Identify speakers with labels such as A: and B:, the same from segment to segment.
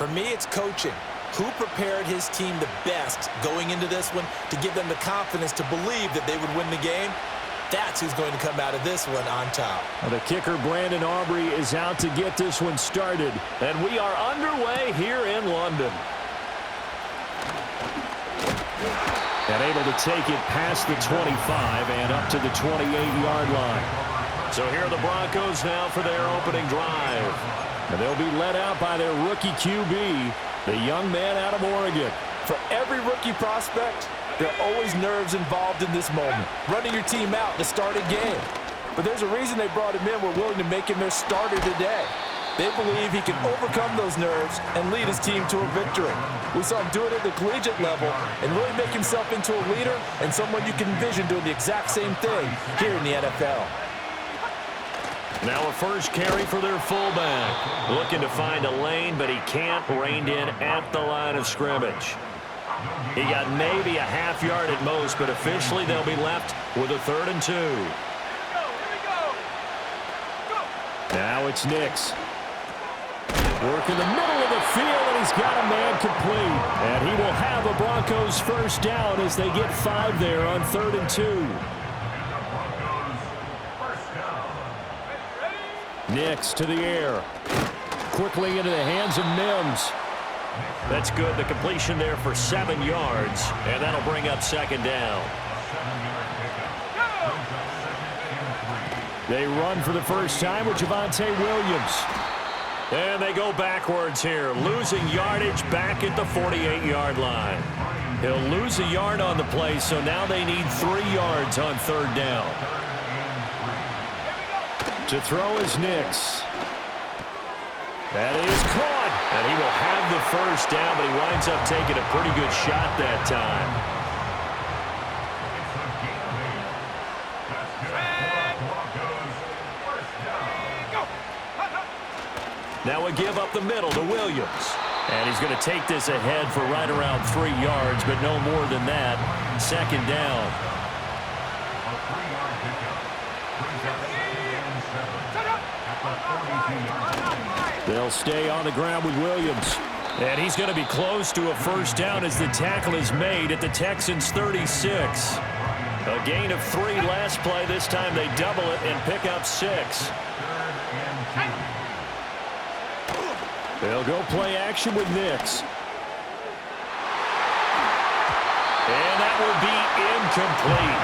A: For me, it's coaching. Who prepared his team the best going into this one to give them the confidence to believe that they would win the game? That's who's going to come out of this one on top.
B: Well, the kicker, Brandon Aubrey, is out to get this one started. And we are underway here in London. And able to take it past the 25 and up to the 28-yard line. So here are the Broncos now for their opening drive. And they'll be led out by their rookie QB, the young man out of Oregon.
A: For every rookie prospect, there are always nerves involved in this moment. Running your team out to start a game. But there's a reason they brought him in. We're willing to make him their starter today. They believe he can overcome those nerves and lead his team to a victory. We saw him do it at the collegiate level and really make himself into a leader and someone you can envision doing the exact same thing here in the NFL.
B: Now a first carry for their fullback. Looking to find a lane, but he can't. Reined in at the line of scrimmage. He got maybe a half yard at most, but officially they'll be left with a 3rd and 2. Now it's Nix. Work in the middle of the field, and he's got a man complete. And he will have a Broncos first down as they get 5 there on 3rd and 2. Nix to the air. Quickly into the hands of Mims. That's good. The completion there for 7 yards, and that'll bring up 2nd down. They run for the first time with Javonte Williams. And they go backwards here, losing yardage back at the 48-yard line. He'll lose a yard on the play, so now they need 3 yards on 3rd down. To throw is Nix. That is caught. And he will have the first down, but he winds up taking a pretty good shot that time. Now a give up the middle to Williams. And he's going to take this ahead for right around 3 yards, but no more than that. 2nd down. They'll stay on the ground with Williams. And he's going to be close to a first down as the tackle is made at the Texans' 36. A gain of 3 last play. This time they double it and pick up 6. They'll go play action with Nix. And that will be incomplete.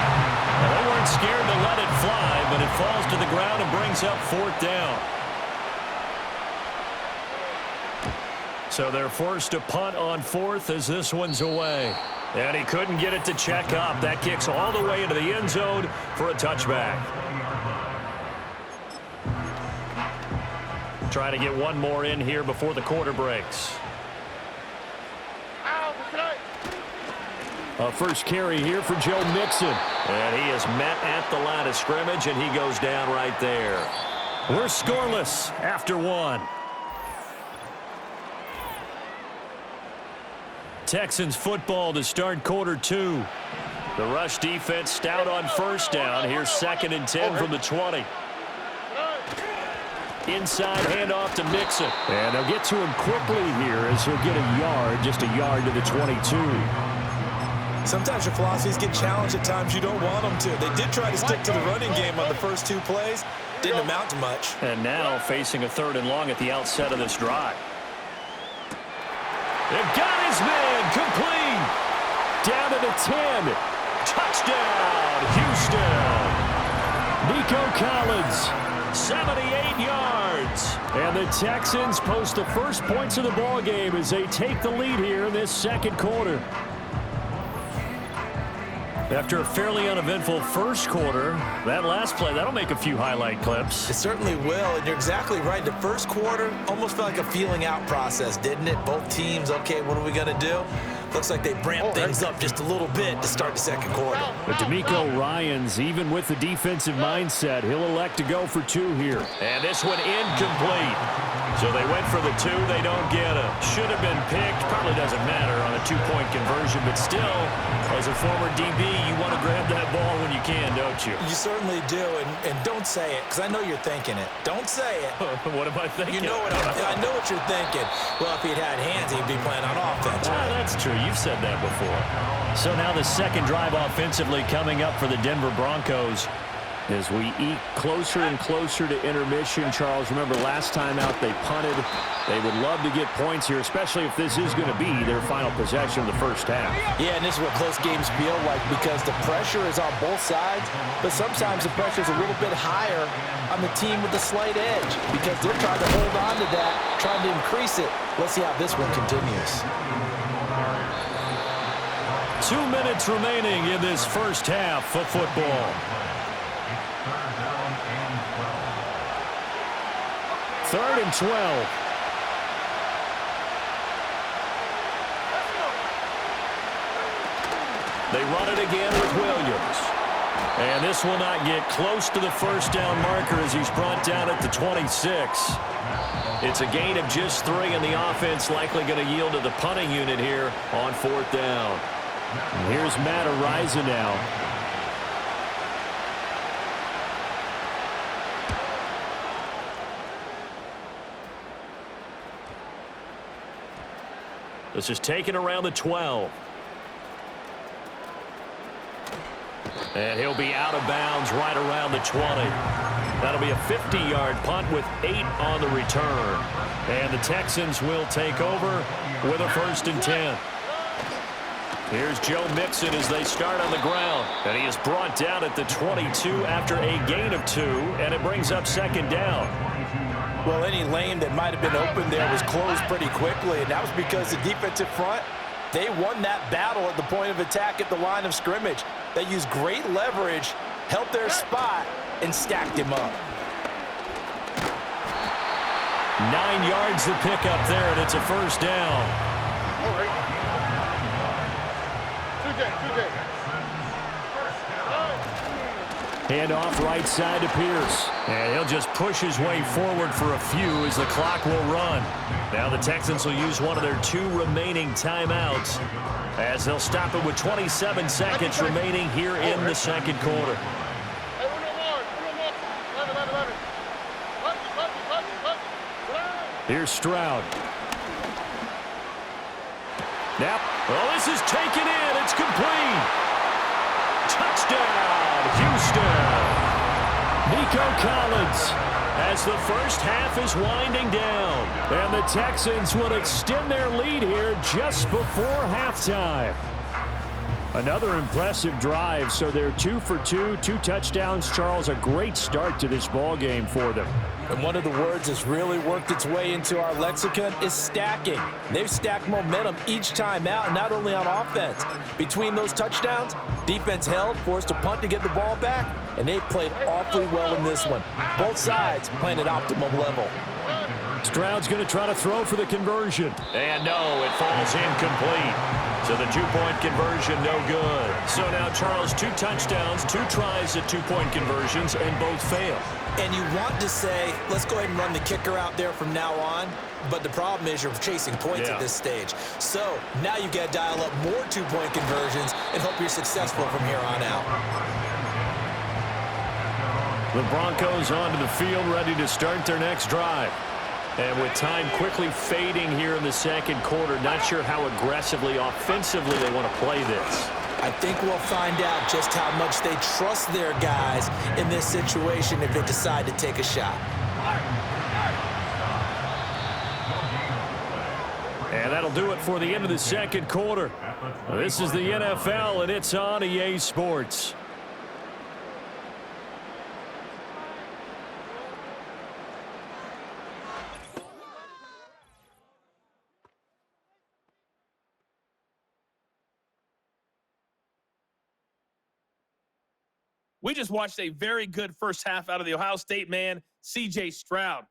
B: Well, they weren't scared to let it fly, but it falls to the ground and brings up 4th down. So they're forced to punt on 4th as this one's away. And he couldn't get it to check up. That kicks all the way into the end zone for a touchback. Trying to get one more in here before the quarter breaks. A first carry here for Joe Mixon. And he is met at the line of scrimmage, and he goes down right there. We're scoreless after 1. Texans football to start quarter 2. The rush defense stout on first down. Here's 2nd and 10 from the 20. Inside handoff to Mixon. And they'll get to him quickly here as he'll get a yard, just a yard to the 22.
A: Sometimes your philosophies get challenged at times you don't want them to. They did try to stick to the running game on the first 2 plays. Didn't amount to much.
B: And now facing a 3rd and long at the outset of this drive. They've got his man complete. Down to the 10. Touchdown, Houston. Nico Collins, 78 yards. And the Texans post the first points of the ball game as they take the lead here in this 2nd quarter. After a fairly uneventful first quarter, that last play, that'll make a few highlight clips.
A: It certainly will, and you're exactly right. The first quarter almost felt like a feeling out process, didn't it? Both teams, okay, what are we going to do?
C: Looks like they ramped things up just a little bit to start the second quarter.
B: But DeMeco Ryans, even with the defensive mindset, he'll elect to go for 2 here. And this one incomplete. So they went for the 2. They don't get it. Should have been picked. Probably doesn't matter on a 2-point conversion. But still, as a former DB, you want to grab that ball when you can, don't you?
C: You certainly do. And don't say it, because I know you're thinking it. Don't say it.
B: What am I thinking?
C: You know what I know what you're thinking. Well, if he'd had hands, he'd be playing on offense.
B: Ah, that's true. You've said that before. So now the second drive offensively coming up for the Denver Broncos. As we eke closer and closer to intermission, Charles, remember last time out they punted. They would love to get points here, especially if this is going to be their final possession of the first half.
A: Yeah, and this is what close games feel like because the pressure is on both sides, but sometimes the pressure is a little bit higher on the team with the slight edge because they're trying to hold on to that, trying to increase it. Let's see how this one continues.
B: 2 minutes remaining in this first half of football. 3rd and 12. They run it again with Williams. And this will not get close to the first down marker as he's brought down at the 26. It's a gain of just 3, and the offense likely going to yield to the punting unit here on 4th down. And here's Matt Ariza now. This is taken around the 12. And he'll be out of bounds right around the 20. That'll be a 50-yard punt with 8 on the return. And the Texans will take over with a 1st and 10. Here's Joe Mixon as they start on the ground. And he is brought down at the 22 after a gain of 2, and it brings up 2nd down.
A: Well, any lane that might have been open there was closed pretty quickly, and that was because the defensive front, they won that battle at the point of attack at the line of scrimmage. They used great leverage, held their spot, and stacked him up.
B: 9 yards to pick up there, and it's a 1st down. Hand off right side to Pierce. And he'll just push his way forward for a few as the clock will run. Now the Texans will use one of their 2 remaining timeouts as they'll stop it with 27 seconds remaining here in the second quarter. Here's Stroud. Now, oh, this is taken in. It's complete. Touchdown, Houston. Nico Collins as the first half is winding down. And the Texans will extend their lead here just before halftime. Another impressive drive, so they're 2 for 2, 2 touchdowns. Charles, a great start to this ball game for them.
A: And one of the words that's really worked its way into our lexicon is stacking. They've stacked momentum each time out, not only on offense. Between those touchdowns, defense held, forced a punt to get the ball back, and they played awfully well in this one. Both sides playing at optimum level.
B: Stroud's going to try to throw for the conversion. And no, it falls incomplete. So the 2-point conversion, no good. So now, Charles, 2 touchdowns, 2 tries at 2-point conversions, and both fail.
C: And you want to say, let's go ahead and run the kicker out there from now on. But the problem is you're chasing points at this stage. So now you've got to dial up more 2-point conversions and hope you're successful from here on out.
B: The Broncos onto the field, ready to start their next drive. And with time quickly fading here in the second quarter, not sure how aggressively, offensively they want to play this.
C: I think we'll find out just how much they trust their guys in this situation if they decide to take a shot.
B: And that'll do it for the end of the second quarter. This is the NFL, and it's on EA Sports.
D: We just watched a very good first half out of the Ohio State man, C.J. Stroud.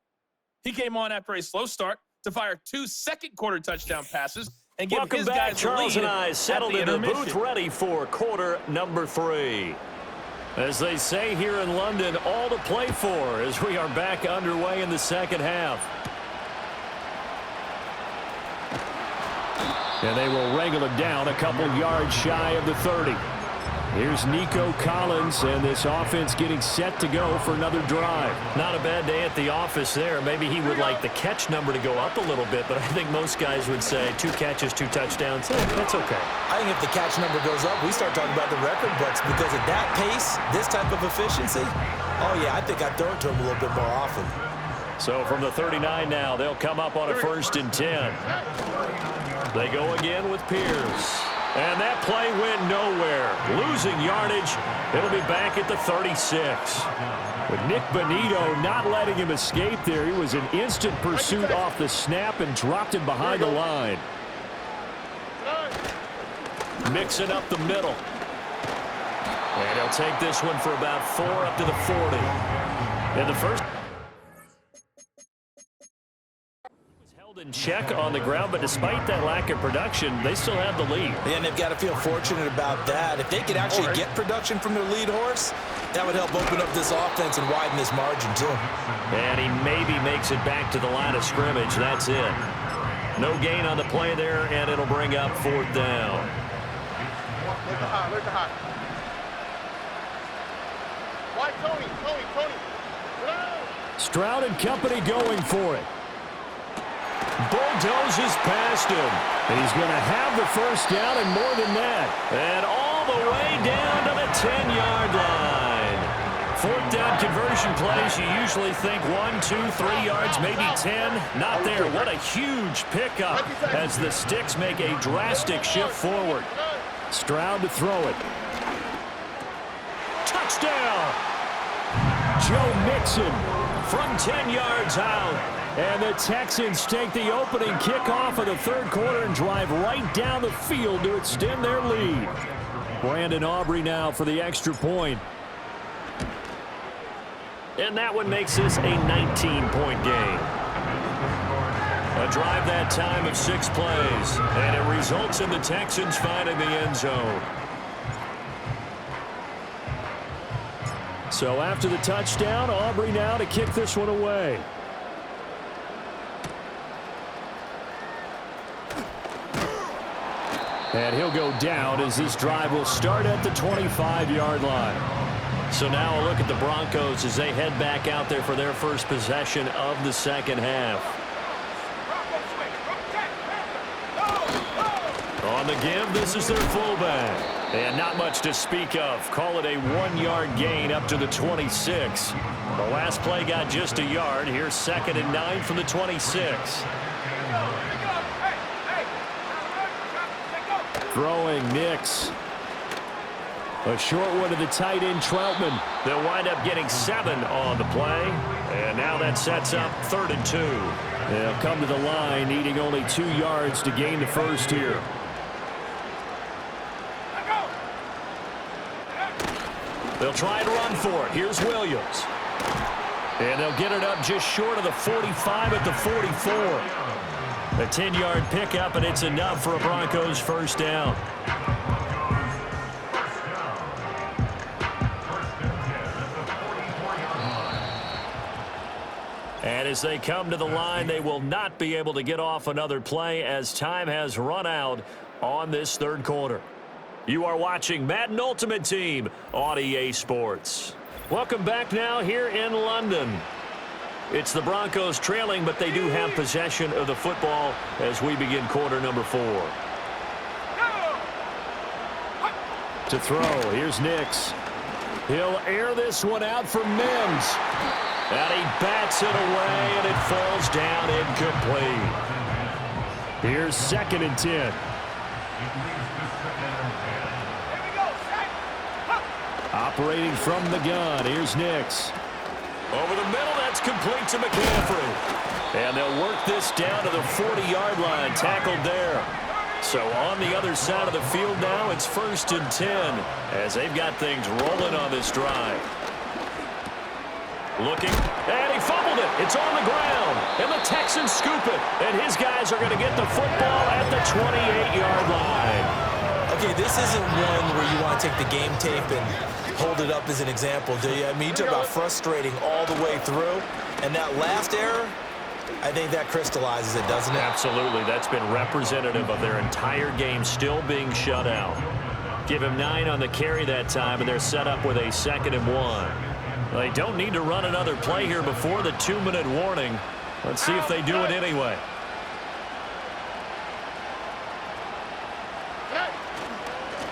D: He came on after a slow start to fire 2 second-quarter touchdown passes and give
B: Welcome
D: his
B: back.
D: guys the
B: Charles
D: lead
B: and I
D: at
B: settled
D: the
B: in the booth
D: intermission.
B: ready for quarter number 3. As they say here in London, all to play for as we are back underway in the second half. And they will wrangle it down a couple yards shy of the 30. Here's Nico Collins, and this offense getting set to go for another drive. Not a bad day at the office there. Maybe he would like the catch number to go up a little bit, but I think most guys would say 2 catches, 2 touchdowns. That's okay.
C: I think if the catch number goes up, we start talking about the record books because at that pace, this type of efficiency, oh yeah, I think I'd throw it to him a little bit more often.
B: So from the 39 now, they'll come up on a 1st and 10. They go again with Pierce. And that play went nowhere. Losing yardage. It'll be back at the 36. But Nick Bonito not letting him escape there. He was in instant pursuit off the snap and dropped him behind the line. Mixing up the middle. And he'll take this one for about 4 up to the 40. In the first. In check on the ground, but despite that lack of production, they still have the lead.
C: And they've got to feel fortunate about that. If they could actually get production from their lead horse, that would help open up this offense and widen this margin too.
B: And he maybe makes it back to the line of scrimmage. That's it. No gain on the play there, and it'll bring up 4th down. Stroud and company going for it. Bulldozes past him. He's going to have the 1st down and more than that. And all the way down to the 10-yard line. 4th down conversion plays, you usually think 1, 2, 3 yards, maybe 10. Not there. What a huge pickup as the Sticks make a drastic shift forward. Stroud to throw it. Touchdown! Joe Mixon from 10 yards out. And the Texans take the opening kickoff of the 3rd quarter and drive right down the field to extend their lead. Brandon Aubrey now for the extra point. And that one makes this a 19-point game. A drive that time of 6 plays. And it results in the Texans finding the end zone. So after the touchdown, Aubrey now to kick this one away. And he'll go down as this drive will start at the 25-yard line. So now a look at the Broncos as they head back out there for their first possession of the second half. On the give, this is their fullback. And not much to speak of. Call it a 1-yard gain up to the 26. The last play got just a yard. Here's 2nd and 9 from the 26. Throwing Nix. A short one to the tight end, Troutman. They'll wind up getting 7 on the play. And now that sets up 3rd and 2. They'll come to the line, needing only 2 yards to gain the 1st here. They'll try and run for it. Here's Williams. And they'll get it up just short of the 45 at the 44. A 10-yard pickup, and it's enough for a Broncos 1st down. And as they come to the line, they will not be able to get off another play as time has run out on this 3rd quarter. You are watching Madden Ultimate Team on EA Sports. Welcome back now here in London. It's the Broncos trailing, but they do have possession of the football as we begin quarter number 4. To throw, here's Nix. He'll air this one out for Mims. And he bats it away, and it falls down incomplete. Here's 2nd and 10. Operating from the gun, here's Nix. Over the middle, that's complete to McCaffrey. And they'll work this down to the 40-yard line, tackled there. So on the other side of the field now, it's 1st and 10 as they've got things rolling on this drive. Looking, and he fumbled it. It's on the ground, and the Texans scoop it. And his guys are going to get the football at the 28-yard line.
C: Okay, this isn't one where you want to take the game tape and hold it up as an example, do you? I mean, you talk about frustrating all the way through, and that last error, I think that crystallizes it, doesn't it?
B: Absolutely. That's been representative of their entire game still being shut out. Give him 9 on the carry that time, and they're set up with a 2nd and 1. They don't need to run another play here before the 2-minute warning. Let's see if they do it anyway.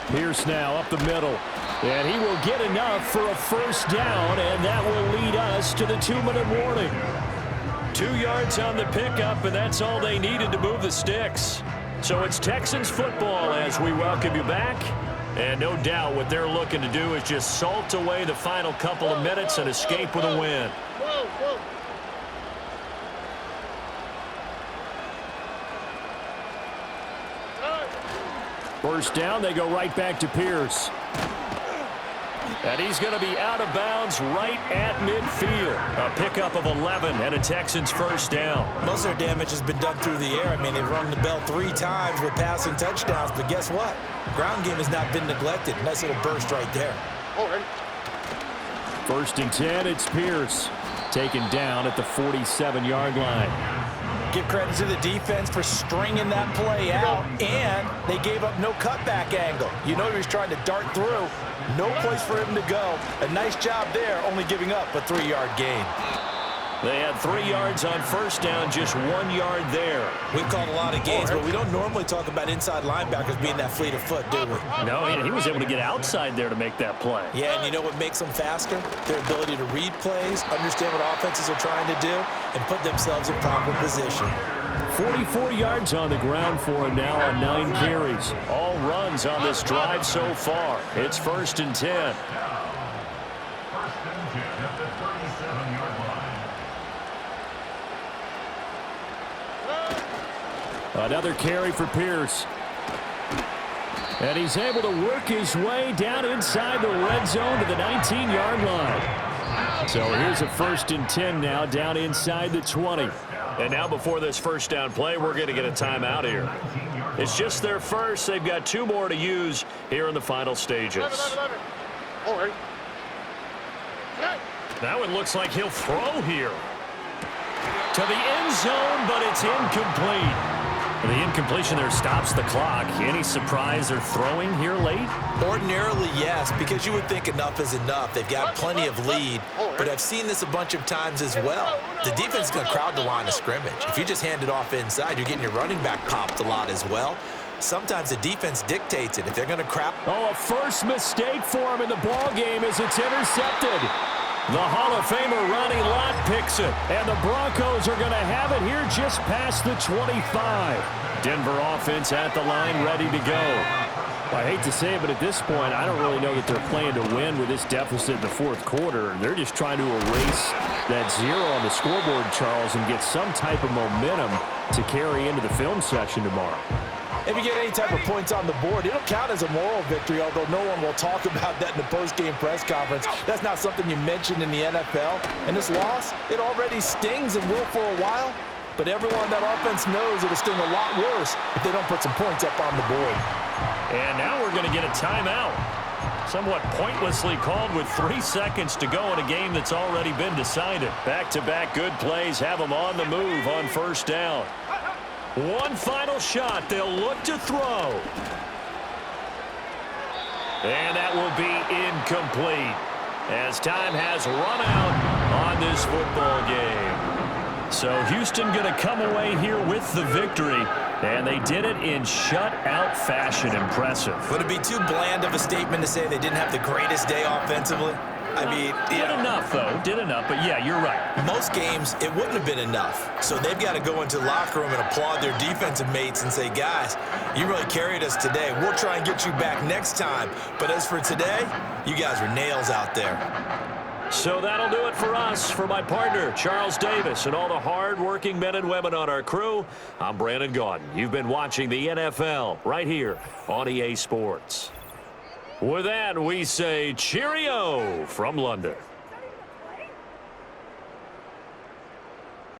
B: Pierce now up the middle. And he will get enough for a first down, and that will lead us to the 2-minute warning. 2 yards on the pickup, and that's all they needed to move the sticks. So it's Texans football as we welcome you back. And no doubt what they're looking to do is just salt away the final couple of minutes and escape with a win. First down, they go right back to Pierce. And he's going to be out of bounds right at midfield. A pickup of 11 and a Texans first down.
C: Most of their damage has been done through the air. I mean, they've rung the bell 3 times with passing touchdowns, but guess what? Ground game has not been neglected. Nice little burst right there.
B: First and 10, it's Pierce. Taken down at the 47-yard line.
C: Give credit to the defense for stringing that play out, and they gave up no cutback angle. You know he was trying to dart through. No place for him to go. A nice job there, only giving up a 3-yard gain.
B: They had 3 yards on first down, just 1 yard there.
C: We've called a lot of gains, but we don't normally talk about inside linebackers being that fleet of foot, do we?
B: No, he was able to get outside there to make that play.
C: Yeah, and you know what makes them faster? Their ability to read plays, understand what offenses are trying to do, and put themselves in proper position.
B: 44 yards on the ground for him now on 9 carries. All runs on this drive so far. It's first and 10. Another carry for Pierce. And he's able to work his way down inside the red zone to the 19-yard line. So here's a first and 10 now down inside the 20. And now before this first down play, we're going to get a timeout here. It's just their first. They've got 2 more to use here in the final stages. That one looks like he'll throw here. To the end zone, but it's incomplete. The incompletion there stops the clock. Any surprise they're throwing here late?
C: Ordinarily, yes, because you would think enough is enough. They've got plenty of lead, but I've seen this a bunch of times as well. The defense is going to crowd the line of scrimmage. If you just hand it off inside, you're getting your running back popped a lot as well. Sometimes the defense dictates it. If they're going to crowd...
B: Oh, a first mistake for him in the ball game as it's intercepted. The Hall of Famer Ronnie Lott picks it, and the Broncos are going to have it here just past the 25. Denver offense at the line, ready to go. I hate to say it, but at this point, I don't really know that they're playing to win with this deficit in the fourth quarter. They're just trying to erase that 0 on the scoreboard, Charles, and get some type of momentum to carry into the film section tomorrow.
A: If you get any type of points on the board, it'll count as a moral victory, although no one will talk about that in the post-game press conference. That's not something you mentioned in the NFL. And this loss, it already stings and will for a while, but everyone on that offense knows it'll sting a lot worse if they don't put some points up on the board.
B: And now we're going to get a timeout. Somewhat pointlessly called with 3 seconds to go in a game that's already been decided. Back-to-back good plays have them on the move on first down. One final shot. They'll look to throw. And that will be incomplete as time has run out on this football game. So Houston going to come away here with the victory, and they did it in shutout fashion. Impressive.
C: Would it be too bland of a statement to say they didn't have the greatest day offensively? I mean,
B: did enough, though. Did enough, but yeah, you're right.
C: Most games, it wouldn't have been enough. So they've got to go into the locker room and applaud their defensive mates and say, guys, you really carried us today. We'll try and get you back next time. But as for today, you guys were nails out there.
B: So that'll do it for us. For my partner, Charles Davis, and all the hard-working men and women on our crew, I'm Brandon Gaudin. You've been watching the NFL right here on EA Sports. With that, we say cheerio from London.